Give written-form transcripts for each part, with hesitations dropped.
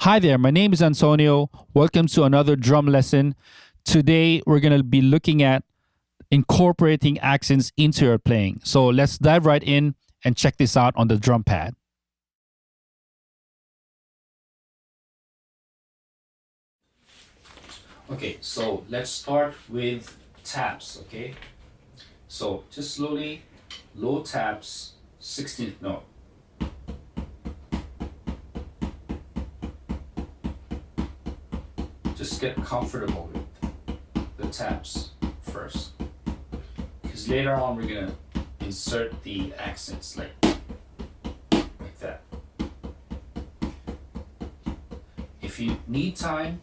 Hi there, my name is Antonio. Welcome to another drum lesson. Today we're going to be looking at incorporating accents into your playing. So let's dive right in and check this out on the drum pad. Okay, so let's start with taps, okay? So just slowly, low taps, 16th note. Just get comfortable with the taps first, because later on we're gonna insert the accents like that. If you need time,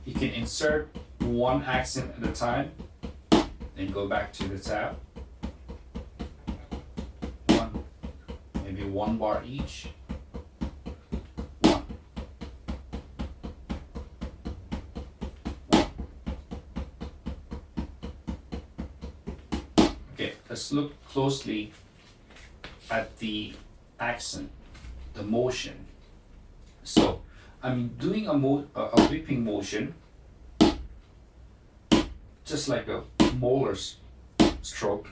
you can insert one accent at a time, then go back to the tap. Maybe one bar each. Okay, let's look closely at the accent, the motion. So I'm doing a whipping motion, just like a molar stroke.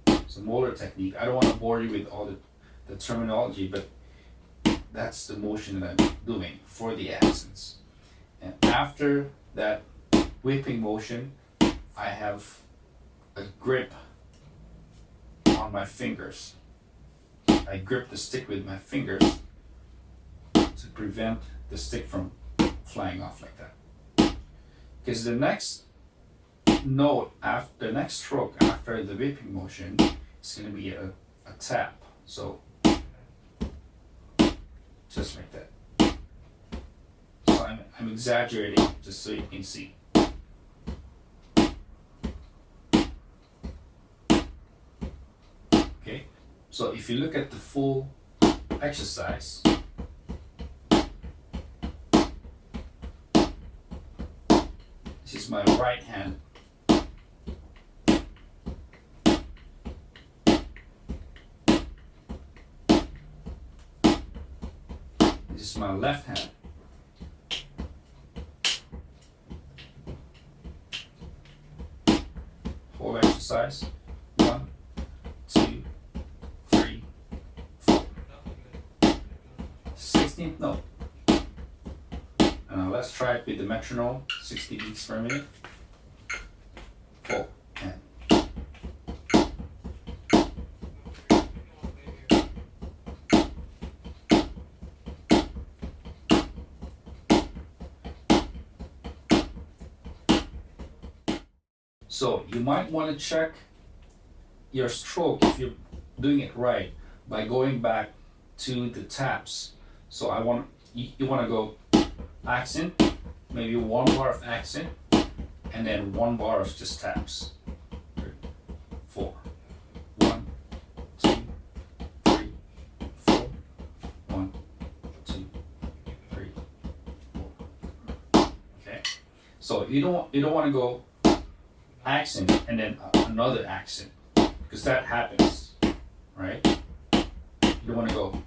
It's a molar technique. I don't want to bore you with all the terminology, but that's the motion that I'm doing for the accents. And after that whipping motion, I have a grip on my fingers. I grip the stick with my fingers to prevent the stick from flying off like that. Because the next note, after the next stroke after the whipping motion, is going to be a tap. So just like that. So I'm exaggerating just so you can see. Okay, so if you look at the full exercise, this is my right hand. This is my left hand. Whole exercise. 1, 2, 3, 4. 16th note. Now let's try it with the metronome, 60 beats per minute. 4 and so you might want to check your stroke if you're doing it right by going back to the taps. So you want to go accent, maybe one bar of accent, and then one bar of just taps. 3, 4. 1, 2, 3, 4. 1, 2, 3, 4. Okay. So you don't want to go accent and then another accent, because that happens, right? You don't want to go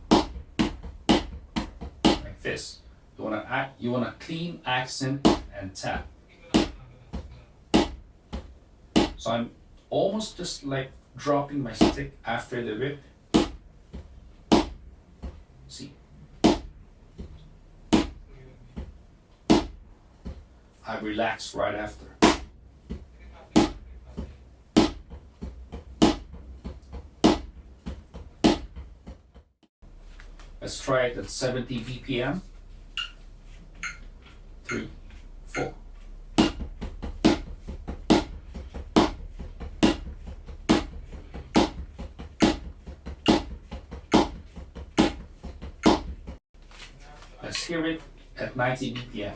like this. You want a clean accent and tap. So I'm almost just like dropping my stick after the whip. See? I relax right after. Let's try it at 70 BPM. 3, 4. Let's hear it at 90 BPM.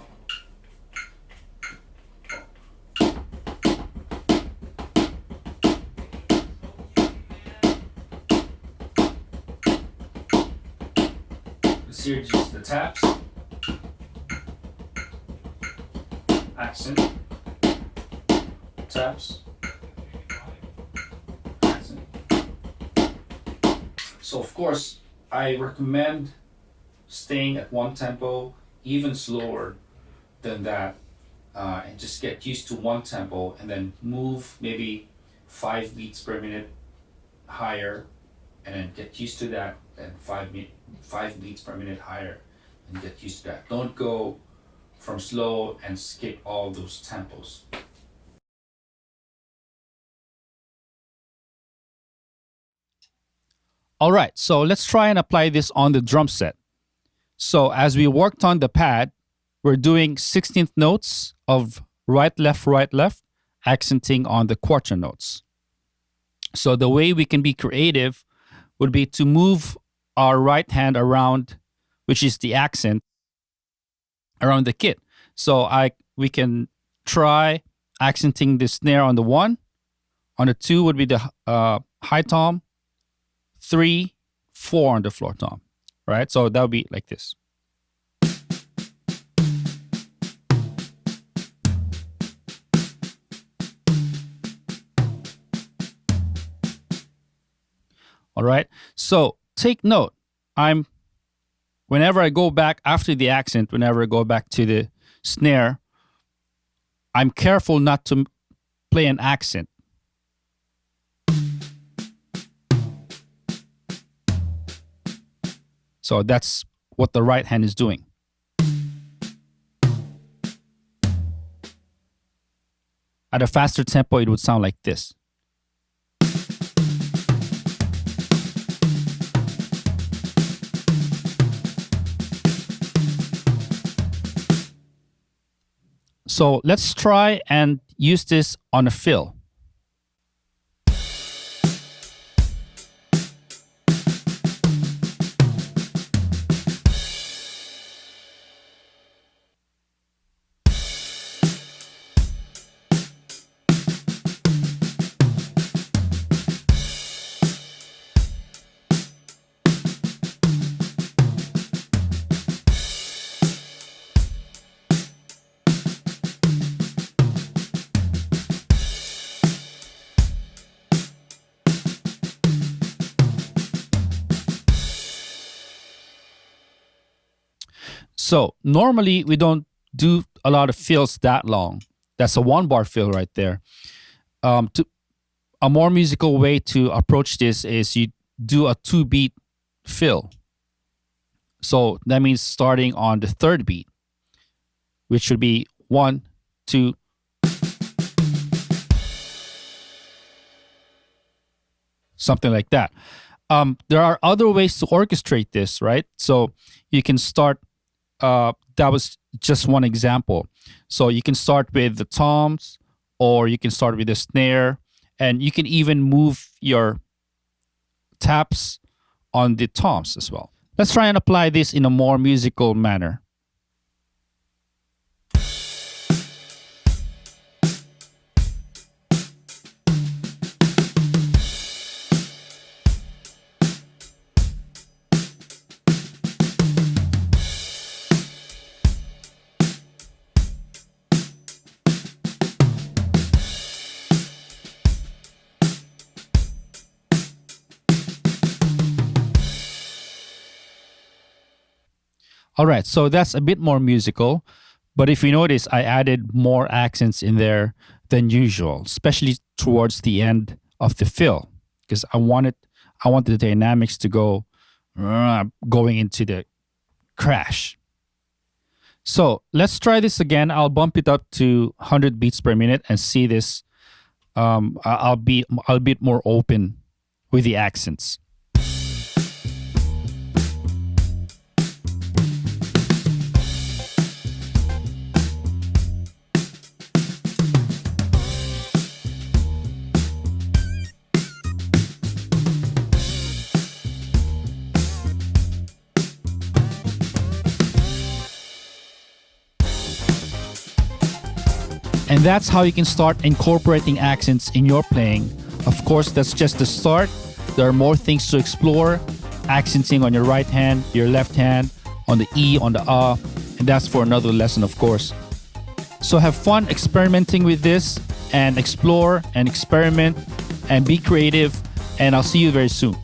Let's hear just the taps. Accent, taps, accent. So of course, I recommend staying at one tempo even slower than that, and just get used to one tempo and then move maybe 5 beats per minute higher, and then get used to that, and 5 beats per minute higher, and get used to that. Don't go from slow and skip all those tempos. All right, so let's try and apply this on the drum set. So as we worked on the pad, we're doing 16th notes of right, left, accenting on the quarter notes. So the way we can be creative would be to move our right hand around, which is the accent, around the kit. So we can try accenting the snare on the 1. On the 2 would be the high tom. 3, 4 on the floor tom. Right? So that would be like this. All right. So take note. Whenever I go back after the accent, whenever I go back to the snare, I'm careful not to play an accent. So that's what the right hand is doing. At a faster tempo, it would sound like this. So let's try and use this on a fill. So normally we don't do a lot of fills that long. That's a 1-bar fill right there. A more musical way to approach this is you do a 2-beat fill. So that means starting on the 3rd beat, which should be 1, 2. Something like that. There are other ways to orchestrate this, right? So you can start. That was just one example. So you can start with the toms, or you can start with the snare, and you can even move your taps on the toms as well. Let's try and apply this in a more musical manner. All right, so that's a bit more musical, but if you notice, I added more accents in there than usual, especially towards the end of the fill, because I wanted the dynamics to go going into the crash. So let's try this again. I'll bump it up to 100 beats per minute and see this. I'll be a bit more open with the accents. And that's how you can start incorporating accents in your playing. Of course, that's just the start. There are more things to explore. Accenting on your right hand, your left hand, on the E, on the A, and that's for another lesson, of course. So have fun experimenting with this, and explore and experiment and be creative, and I'll see you very soon.